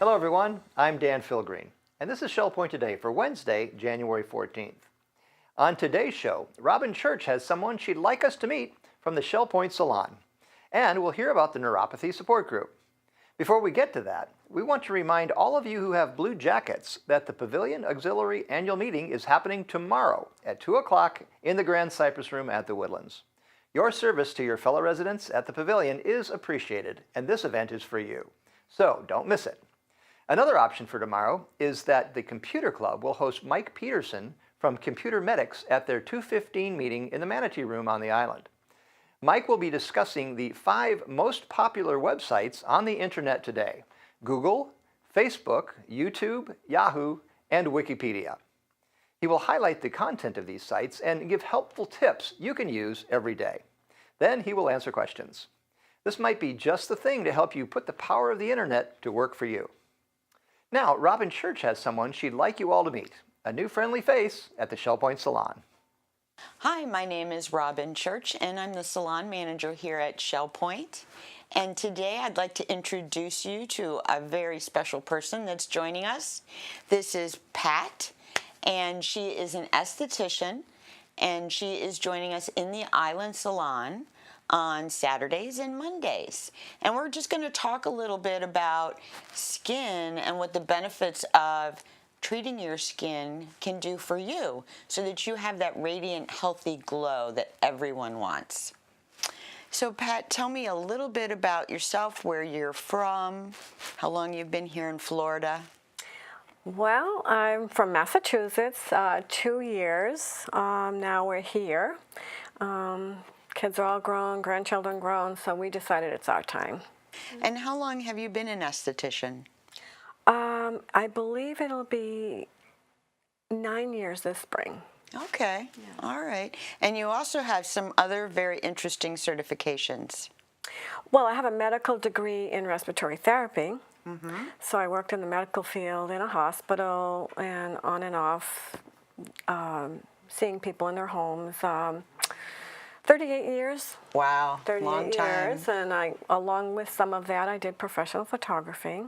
Hello everyone, I'm Dan Philgreen, and this is Shell Point Today for Wednesday, January 14th. On today's show, Robyn Church has someone she'd like us to meet from the Shell Point Salon, and we'll hear about the Neuropathy Support Group. Before we get to that, we want to remind all of you who have blue jackets that the Pavilion Auxiliary Annual Meeting is happening tomorrow at 2 o'clock in the Grand Cypress Room at the Woodlands. Your service to your fellow residents at the Pavilion is appreciated, and this event is for you. So don't miss it. Another option for tomorrow is that the Computer Club will host Mike Peterson from Computer Medics at their 2:15 meeting in the Manatee Room on the island. Mike will be discussing the 5 most popular websites on the internet today: Google, Facebook, YouTube, Yahoo, and Wikipedia. He will highlight the content of these sites and give helpful tips you can use every day. Then he will answer questions. This might be just the thing to help you put the power of the internet to work for you. Now, Robyn Church has someone she'd like you all to meet, a new friendly face at the Shell Point Salon. Hi, my name is Robyn Church, and I'm the salon manager here at Shell Point. And today I'd like to introduce you to a very special person that's joining us. This is Pat, and she is an esthetician, and she is joining us in the Island Salon on Saturdays and Mondays. And we're just going to talk a little bit about skin and what the benefits of treating your skin can do for you so that you have that radiant, healthy glow that everyone wants. So Pat, tell me a little bit about yourself, where you're from, how long you've been here in Florida. Well, I'm from Massachusetts, 2 years. Now we're here. Kids are all grown, grandchildren grown, so we decided it's our time. And how long have you been an esthetician? I believe it'll be 9 years this spring. Okay, yeah. All right. And you also have some other very interesting certifications. Well, I have a medical degree in respiratory therapy. So I worked in the medical field in a hospital and on and off, seeing people in their homes. 38 years. Wow, 38 long time. years, and along with some of that, I did professional photography,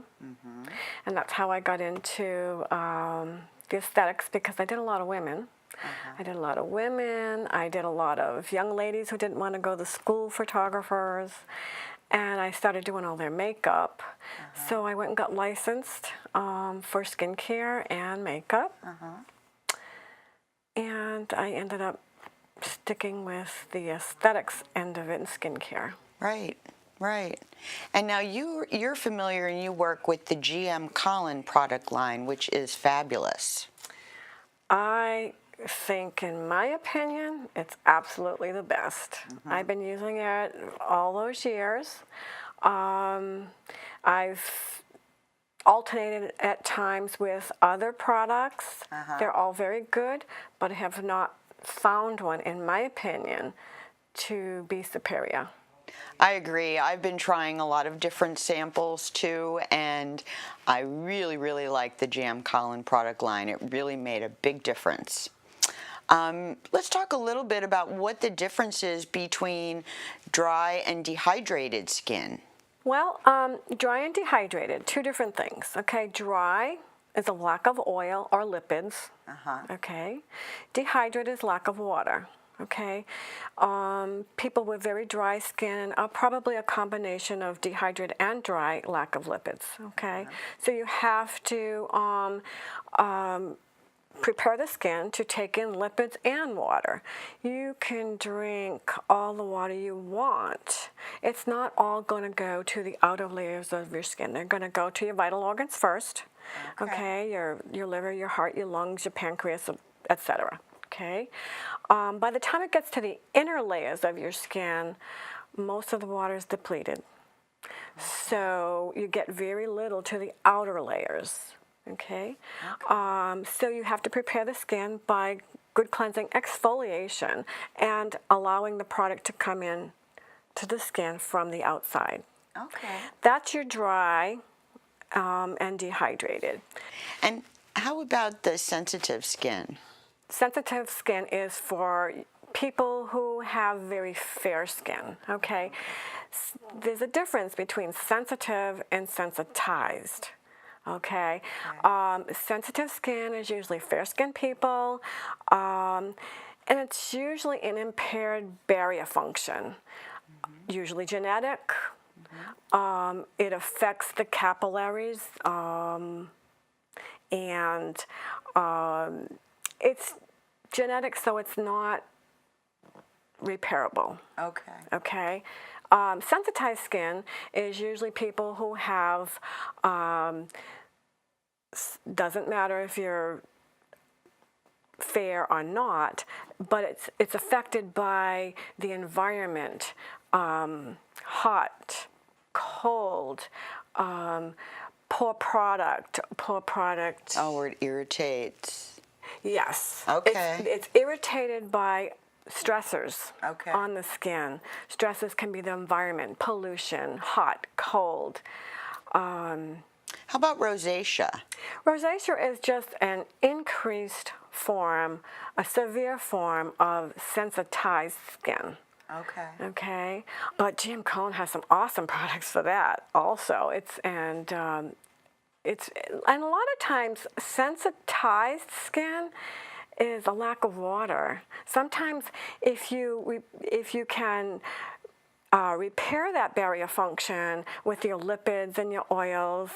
and that's how I got into the aesthetics, because I did a lot of women. I did a lot of women. I did a lot of young ladies who didn't want to go to school photographers, and I started doing all their makeup. So I went and got licensed for skincare and makeup, and I ended up sticking with the aesthetics end of it in skincare. Right, right. And now you're familiar and you work with the GM Collin product line, which is fabulous. I think, in my opinion, it's absolutely the best. I've been using it all those years. I've alternated at times with other products. They're all very good, but I have not found one, in my opinion, to be superior. I agree. I've been trying a lot of different samples too, and I really, really like the GM Collin product line. It really made a big difference. Let's talk a little bit about what the difference is between dry and dehydrated skin. Well, dry and dehydrated, 2 different things. Okay, dry is a lack of oil or lipids. Okay, dehydrated is lack of water. Okay, people with very dry skin are probably a combination of dehydrated and dry, lack of lipids. Okay, so you have to prepare the skin to take in lipids and water. You can drink all the water you want. It's not all going to go to the outer layers of your skin. They're going to go to your vital organs first. Okay, your liver, your heart, your lungs, your pancreas, etc. Okay, by the time it gets to the inner layers of your skin, most of the water is depleted. So you get very little to the outer layers. Okay, so you have to prepare the skin by good cleansing, exfoliation, and allowing the product to come in to the skin from the outside. Okay. That's your dry and dehydrated. And how about the sensitive skin? Sensitive skin is for people who have very fair skin, okay? There's a difference between sensitive and sensitized. Okay. Sensitive skin is usually fair-skinned people, and it's usually an impaired barrier function, usually genetic. It affects the capillaries, and it's genetic, so it's not repairable. Okay. Okay. Sensitized skin is usually people who have, doesn't matter if you're fair or not, but it's affected by the environment, hot, cold, poor product. Oh, where it irritates. Yes. Okay. It's irritated by stressors Okay. on the skin. Stresses can be the environment, pollution, hot, cold. How about rosacea? Rosacea is just an increased form, a severe form of sensitized skin. Okay. Okay, but Jim Cohn has some awesome products for that also. And a lot of times sensitized skin is a lack of water. Sometimes if you can repair that barrier function with your lipids and your oils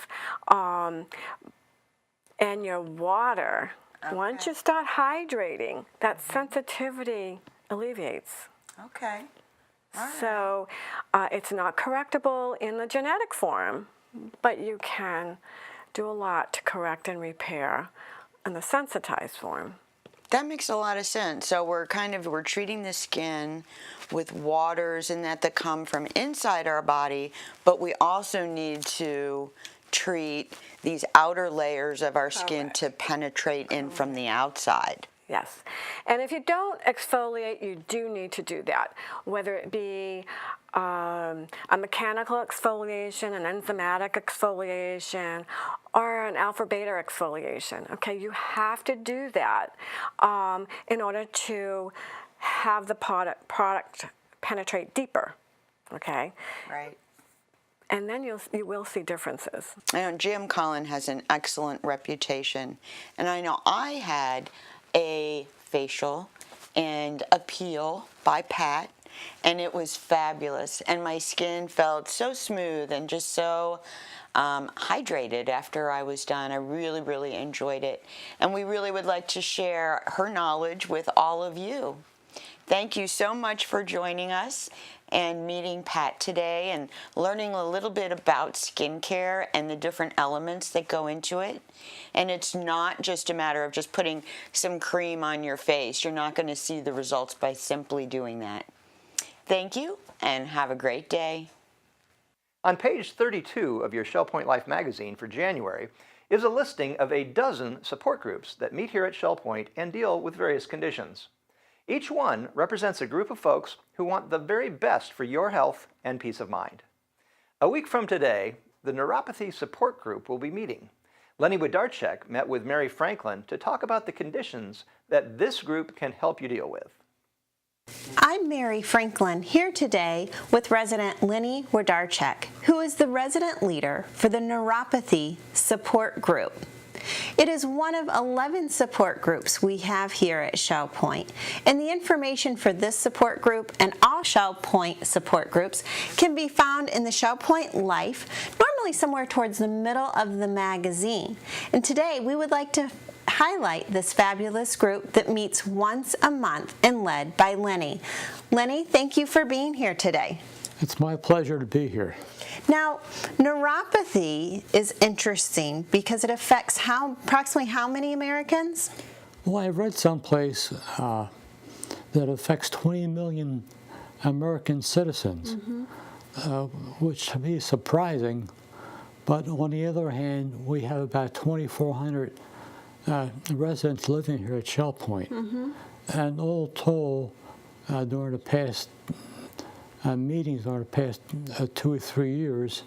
and your water, once you start hydrating, that sensitivity alleviates. Okay. All right. So it's not correctable in the genetic form, but you can do a lot to correct and repair in the sensitized form. That makes a lot of sense. So we're treating the skin with waters and that come from inside our body, but we also need to treat these outer layers of our skin to penetrate in from the outside. Yes. And if you don't exfoliate, you do need to do that, whether it be a mechanical exfoliation, an enzymatic exfoliation, or an alpha-beta exfoliation. Okay, you have to do that in order to have the product penetrate deeper. Okay? Right. And then you will see differences. I know Jim Cullen has an excellent reputation, and I know I had a facial and a peel by Pat, and it was fabulous, and my skin felt so smooth and just so hydrated after I was done. I really, really enjoyed it, and we really would like to share her knowledge with all of you. Thank you so much for joining us and meeting Pat today and learning a little bit about skincare and the different elements that go into it. And it's not just a matter of just putting some cream on your face. You're not going to see the results by simply doing that. Thank you and have a great day. On page 32 of your Shell Point Life magazine for January is a listing of a dozen support groups that meet here at Shell Point and deal with various conditions. Each one represents a group of folks who want the very best for your health and peace of mind. A week from today, the Neuropathy support group will be meeting. Lenny Wodarczyk met with Mary Franklin to talk about the conditions that this group can help you deal with. I'm Mary Franklin, here today with resident Lenny Wodarczyk, who is the resident leader for the Neuropathy support group. It is one of 11 support groups we have here at Shell Point, and the information for this support group and all Shell Point support groups can be found in the Shell Point Life, normally somewhere towards the middle of the magazine. And today we would like to highlight this fabulous group that meets once a month and led by Lenny. Lenny, thank you for being here today. It's my pleasure to be here. Now, neuropathy is interesting because it affects approximately how many Americans? Well, I read someplace that affects 20 million American citizens, which to me is surprising. But on the other hand, we have about 2,400 residents living here at Shell Point. And all told, during the past meetings over the past 2 or 3 years,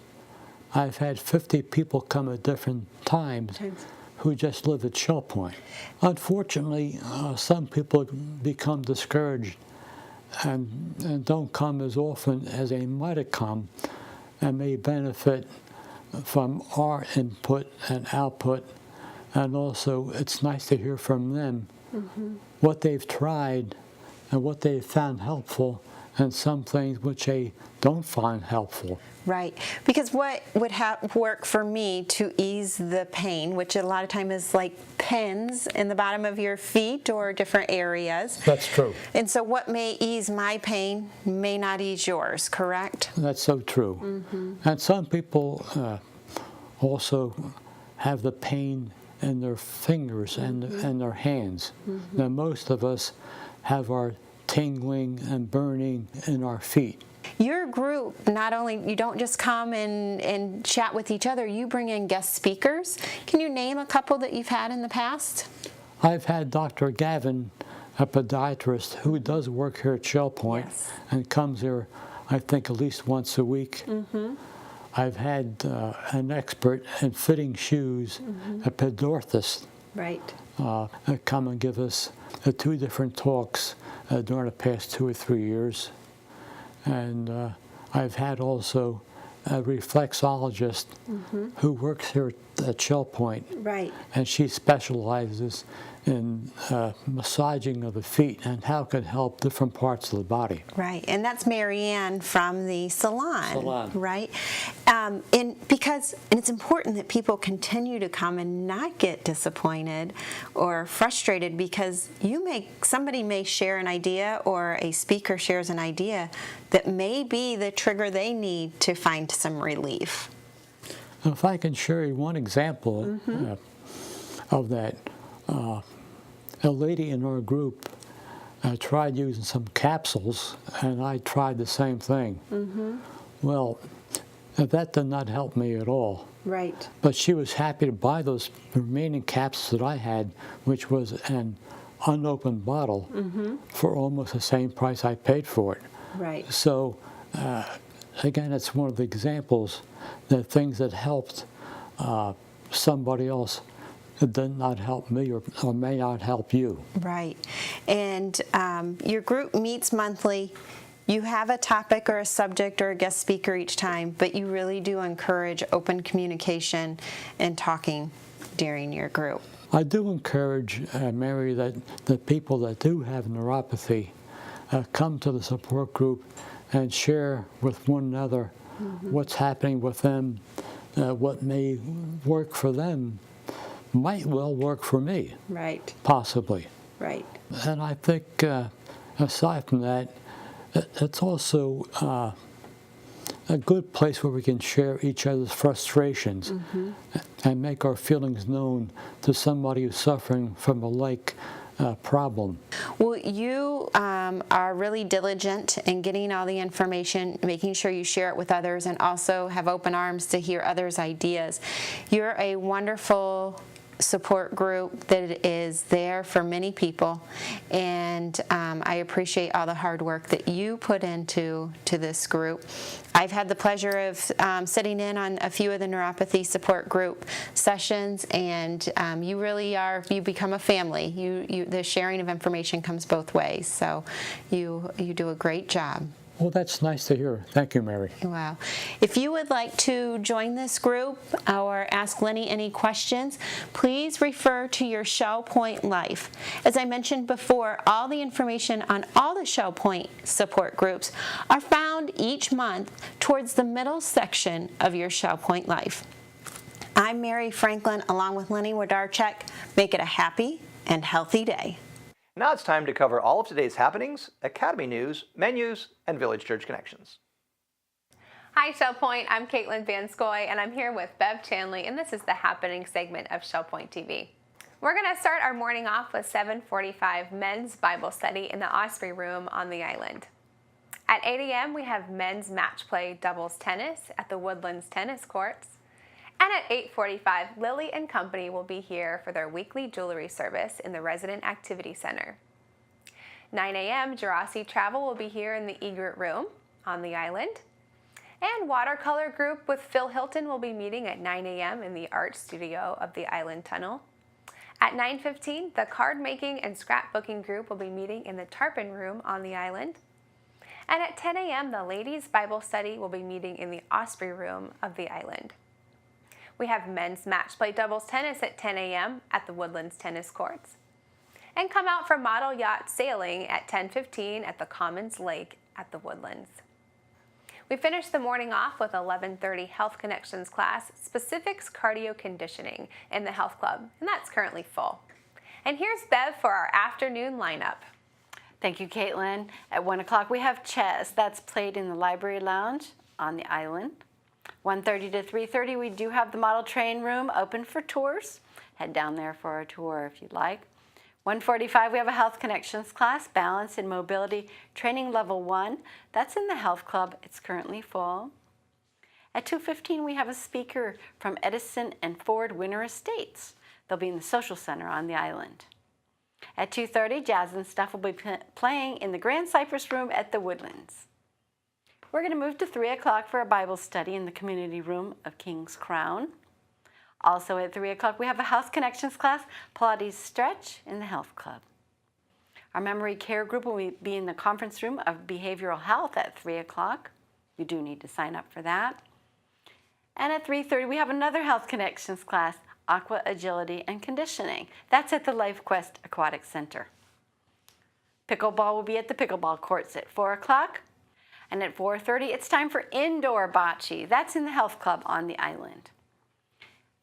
I've had 50 people come at different times who just live at Shell Point. Unfortunately, some people become discouraged and don't come as often as they might have come and may benefit from our input and output, and also it's nice to hear from them what they've tried and what they've found helpful, and some things which they don't find helpful. Right, because what would work for me to ease the pain, which a lot of time is like pins in the bottom of your feet or different areas. That's true. And so what may ease my pain may not ease yours, correct? That's so true. And some people also have the pain in their fingers and their hands. Now most of us have our tingling and burning in our feet. Your group, not only, you don't just come and chat with each other, you bring in guest speakers. Can you name a couple that you've had in the past? I've had Dr. Gavin, a podiatrist who does work here at Shell Point and comes here, I think, at least once a week. I've had an expert in fitting shoes, a pedorthist, come and give us 2 different talks during the past 2 or 3 years. And I've had also a reflexologist who works here at Shell Point. And she specializes in massaging of the feet and how it can help different parts of the body. Right, and that's Marianne from the Salon. Right? And it's important that people continue to come and not get disappointed or frustrated, because somebody may share an idea, or a speaker shares an idea that may be the trigger they need to find some relief. If I can share you one example of that. A lady in our group tried using some capsules, and I tried the same thing. Well, that did not help me at all. Right. But she was happy to buy those remaining capsules that I had, which was an unopened bottle, for almost the same price I paid for it. Right. So, again, it's one of the examples that things that helped somebody else, it did not help me or may not help you. Right. And your group meets monthly. You have a topic or a subject or a guest speaker each time, but you really do encourage open communication and talking during your group. I do encourage, Mary, that the people that do have neuropathy come to the support group and share with one another what's happening with them, what may work for them might well work for me. Right. Possibly. Right. And I think aside from that, it's also a good place where we can share each other's frustrations and make our feelings known to somebody who's suffering from a like problem. Well, you are really diligent in getting all the information, making sure you share it with others, and also have open arms to hear others' ideas. You're a wonderful support group that is there for many people, and I appreciate all the hard work that you put into this group. I've had the pleasure of sitting in on a few of the neuropathy support group sessions, and you really are, you become a family. The sharing of information comes both ways, so you do a great job. Well, that's nice to hear. Thank you, Mary. Wow. If you would like to join this group or ask Lenny any questions, please refer to your Shell Point Life. As I mentioned before, all the information on all the Shell Point support groups are found each month towards the middle section of your Shell Point Life. I'm Mary Franklin, along with Lenny Wodarczyk. Make it a happy and healthy day. Now it's time to cover all of today's happenings, Academy news, menus, and Village Church connections. Hi Shell Point, I'm Caitlin Vanskoy, and I'm here with Bev Chanley, and this is the happening segment of Shell Point TV. We're going to start our morning off with 7:45 men's Bible study in the Osprey Room on the island. At 8 a.m. we have men's match play doubles tennis at the Woodlands tennis courts. And at 8:45, Lily and company will be here for their weekly jewelry service in the Resident Activity Center. 9 a.m., Jurassic Travel will be here in the Egret Room on the island. And Watercolor Group with Phil Hilton will be meeting at 9 a.m. in the Art Studio of the Island Tunnel. At 9:15, the Card Making and Scrapbooking Group will be meeting in the Tarpon Room on the island. And at 10 a.m., the Ladies Bible Study will be meeting in the Osprey Room of the island. We have men's match play doubles tennis at 10 a.m. at the Woodlands Tennis Courts. And come out for model yacht sailing at 10:15 at the Commons Lake at the Woodlands. We finished the morning off with 11:30 Health Connections class, Specifics Cardio Conditioning in the Health Club, and that's currently full. And here's Bev for our afternoon lineup. Thank you, Caitlin. At 1 o'clock, we have chess. That's played in the Library Lounge on the island. 1:30 to 3:30, we do have the model train room open for tours. Head down there for a tour if you'd like. 1:45, we have a Health Connections class, Balance and Mobility Training Level 1. That's in the Health Club. It's currently full. At 2:15, we have a speaker from Edison and Ford Winter Estates. They'll be in the Social Center on the island. At 2:30, Jazz and Stuff will be playing in the Grand Cypress Room at the Woodlands. We're going to move to 3 o'clock for a Bible study in the Community Room of King's Crown. Also at 3 o'clock, we have a Health Connections class, Pilates Stretch in the Health Club. Our memory care group will be in the Conference Room of Behavioral Health at 3 o'clock. You do need to sign up for that. And at 3:30, we have another Health Connections class, Aqua Agility and Conditioning. That's at the Life Quest Aquatic Center. Pickleball will be at the pickleball courts at 4 o'clock. And at 4:30, it's time for indoor bocce. That's in the Health Club on the island.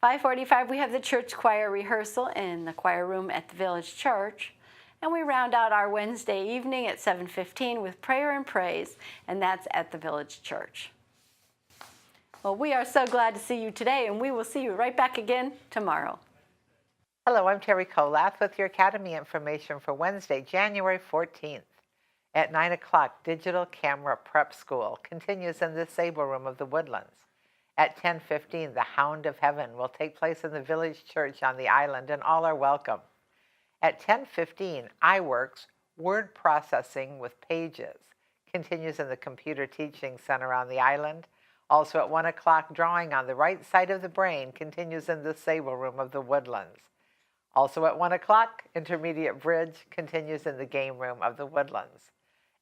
5:45, we have the church choir rehearsal in the choir room at the Village Church. And we round out our Wednesday evening at 7:15 with prayer and praise, and that's at the Village Church. Well, we are so glad to see you today, and we will see you right back again tomorrow. Hello, I'm Terry Kolath with your Academy information for Wednesday, January 14th. At 9 o'clock, Digital Camera Prep School continues in the Sable Room of the Woodlands. At 10:15, the Hound of Heaven will take place in the Village Church on the island, and all are welcome. At 10:15, iWorks Word Processing with Pages continues in the Computer Teaching Center on the island. Also at 1 o'clock, Drawing on the Right Side of the Brain continues in the Sable Room of the Woodlands. Also at 1 o'clock, Intermediate Bridge continues in the Game Room of the Woodlands.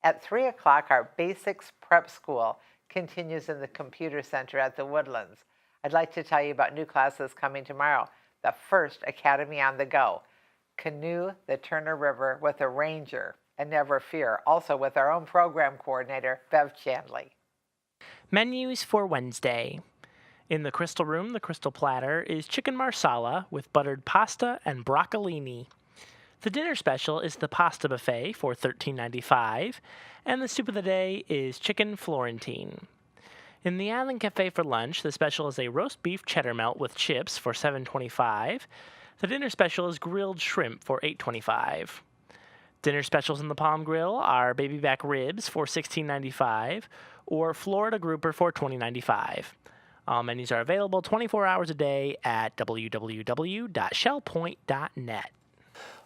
At 3 o'clock, our Basics Prep School continues in the Computer Center at the Woodlands. I'd like to tell you about new classes coming tomorrow. The first Academy on the Go, Canoe the Turner River with a Ranger, and Never Fear, also with our own program coordinator, Bev Chandley. Menus for Wednesday. In the Crystal Room, the Crystal Platter is chicken marsala with buttered pasta and broccolini. The dinner special is the pasta buffet for $13.95, and the soup of the day is chicken Florentine. In the Island Cafe for lunch, the special is a roast beef cheddar melt with chips for $7.25. The dinner special is grilled shrimp for $8.25. Dinner specials in the Palm Grill are baby back ribs for $16.95 or Florida grouper for $20.95. All menus are available 24 hours a day at www.shellpoint.net.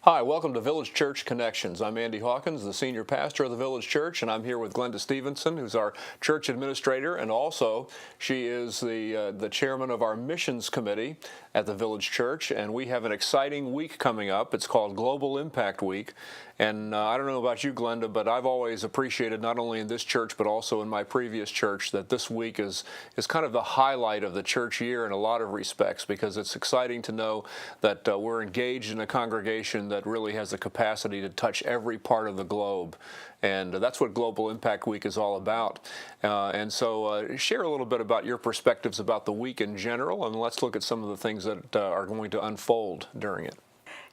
Hi, welcome to Village Church Connections. I'm Andy Hawkins, the senior pastor of the Village Church, and I'm here with Glenda Stephenson, who's our church administrator, and also she is the chairman of our missions committee at the Village Church, and we have an exciting week coming up. It's called Global Impact Week, and I don't know about you, Glenda, but I've always appreciated, not only in this church but also in my previous church, that this week is kind of the highlight of the church year in a lot of respects, because it's exciting to know that we're engaged in a congregation that really has the capacity to touch every part of the globe. And that's what Global Impact Week is all about. And so share a little bit about your perspectives about the week in general, and let's look at some of the things that are going to unfold during it.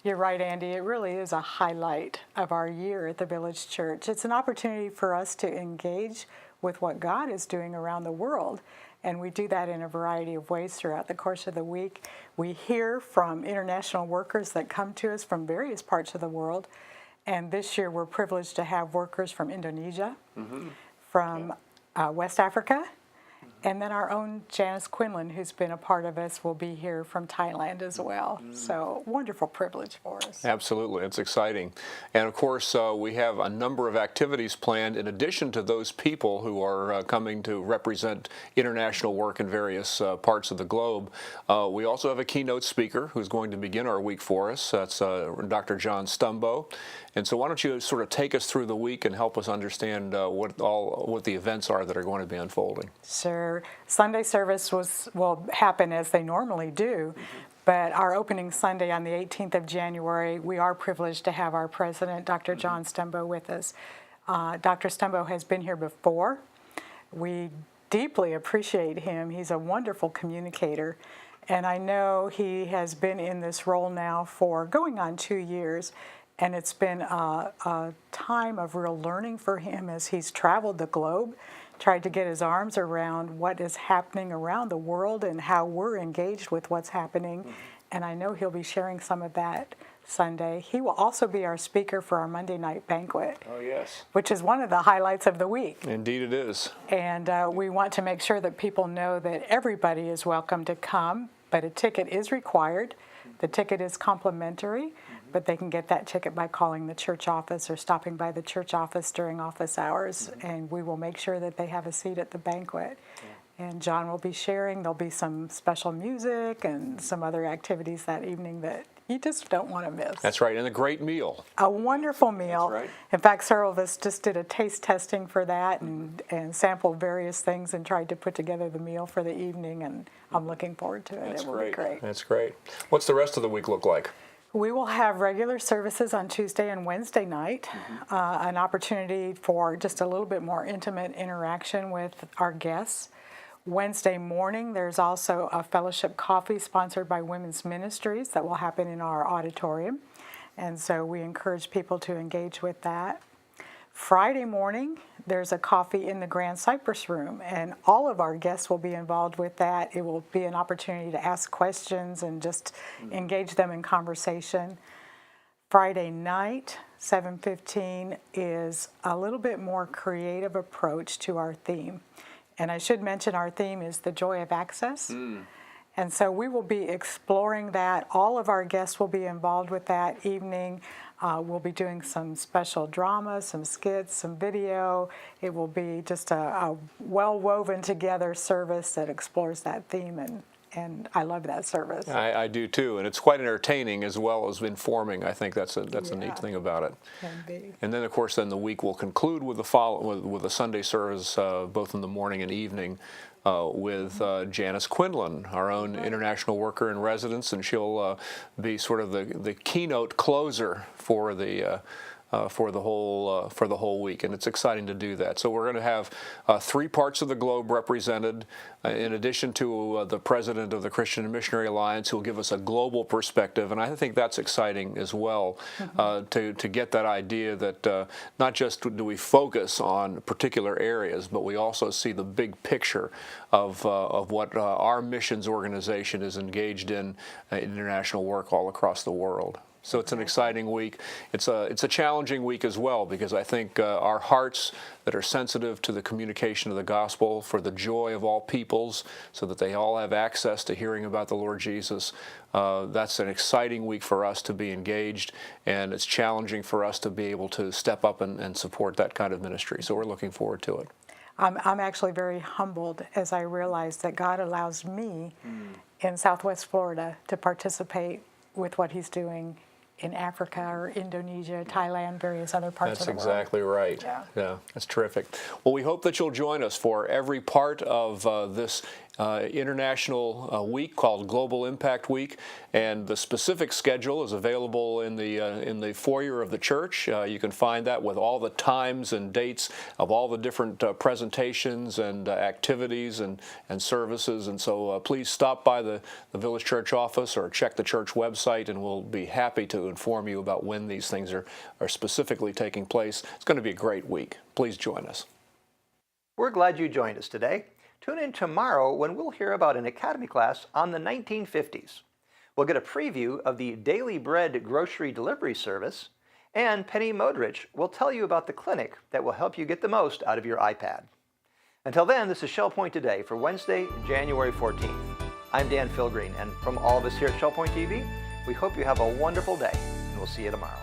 You're right, Andy. It really is a highlight of our year at the Village Church. It's an opportunity for us to engage with what God is doing around the world. And we do that in a variety of ways throughout the course of the week. We hear from international workers that come to us from various parts of the world. And this year we're privileged to have workers from Indonesia, from West Africa, and then our own Janice Quinlan, who's been a part of us, will be here from Thailand as well. So wonderful privilege for us. Absolutely. It's exciting. And of course, we have a number of activities planned in addition to those people who are coming to represent international work in various parts of the globe. We also have a keynote speaker who's going to begin our week for us. That's Dr. John Stumbo. And so why don't you sort of take us through the week and help us understand what the events are that are going to be unfolding. Sure. Our Sunday service will happen as they normally do, but our opening Sunday on the 18th of January, we are privileged to have our president, Dr. John Stumbo, with us. Dr. Stumbo has been here before. We deeply appreciate him. He's a wonderful communicator, and I know he has been in this role now for going on 2 years, and it's been a time of real learning for him as he's traveled the globe, tried to get his arms around what is happening around the world and how we're engaged with what's happening, and I know he'll be sharing some of that Sunday. He will also be our speaker for our Monday night banquet. Oh, yes. Which is one of the highlights of the week. Indeed it is. And we want to make sure that people know that everybody is welcome to come, but a ticket is required. The ticket is complimentary, but they can get that ticket by calling the church office or stopping by the church office during office hours, and we will make sure that they have a seat at the banquet. And John will be sharing. There'll be some special music and some other activities that evening that you just don't want to miss. That's right, and a great meal. A wonderful meal. That's right. In fact, several of us just did a taste testing for that and sampled various things and tried to put together the meal for the evening, and I'm looking forward to it. That's it will great. be great. That's great. What's the rest of the week look like? We will have regular services on Tuesday and Wednesday night, an opportunity for just a little bit more intimate interaction with our guests. Wednesday morning, there's also a fellowship coffee sponsored by Women's Ministries that will happen in our auditorium, and so we encourage people to engage with that. Friday morning, there's a coffee in the Grand Cypress Room, and all of our guests will be involved with that. It will be an opportunity to ask questions and just engage them in conversation. Friday night, 7:15, is a little bit more creative approach to our theme. And I should mention our theme is the joy of access. And so we will be exploring that. All of our guests will be involved with that evening. We'll be doing some special drama, some skits, some video. It will be just a well-woven together service that explores that theme, and I love that service. I do too, and it's quite entertaining as well as informing. I think that's a neat thing about it. Can be. And then, of course, the week will conclude with a Sunday service, both in the morning and evening, with Janice Quinlan, our own international worker in residence, and she'll be sort of the keynote closer for the whole week, and it's exciting to do that. So we're going to have 3 parts of the globe represented, in addition to the president of the Christian and Missionary Alliance, who will give us a global perspective, and I think that's exciting as well, to get that idea that not just do we focus on particular areas, but we also see the big picture of what our missions organization is engaged in international work all across the world. So it's an exciting week. It's a challenging week as well, because I think our hearts that are sensitive to the communication of the gospel for the joy of all peoples, so that they all have access to hearing about the Lord Jesus, that's an exciting week for us to be engaged, and it's challenging for us to be able to step up and support that kind of ministry. So we're looking forward to it. I'm actually very humbled as I realize that God allows me in Southwest Florida to participate with what He's doing in Africa or Indonesia, Thailand, various other parts of the world. That's exactly right. Yeah, that's terrific. Well, we hope that you'll join us for every part of this international week called Global Impact Week, and the specific schedule is available in the foyer of the church. You can find that with all the times and dates of all the different presentations and activities and services, and so please stop by the Village Church office or check the church website, and we'll be happy to inform you about when these things are specifically taking place. It's going to be a great week. Please join us. We're glad you joined us today. Tune in tomorrow when we'll hear about an academy class on the 1950s. We'll get a preview of the Daily Bread grocery delivery service, and Penny Modrich will tell you about the clinic that will help you get the most out of your iPad. Until then, this is Shell Point Today for Wednesday, January 14th. I'm Dan Philgreen, and from all of us here at Shell Point TV, we hope you have a wonderful day, and we'll see you tomorrow.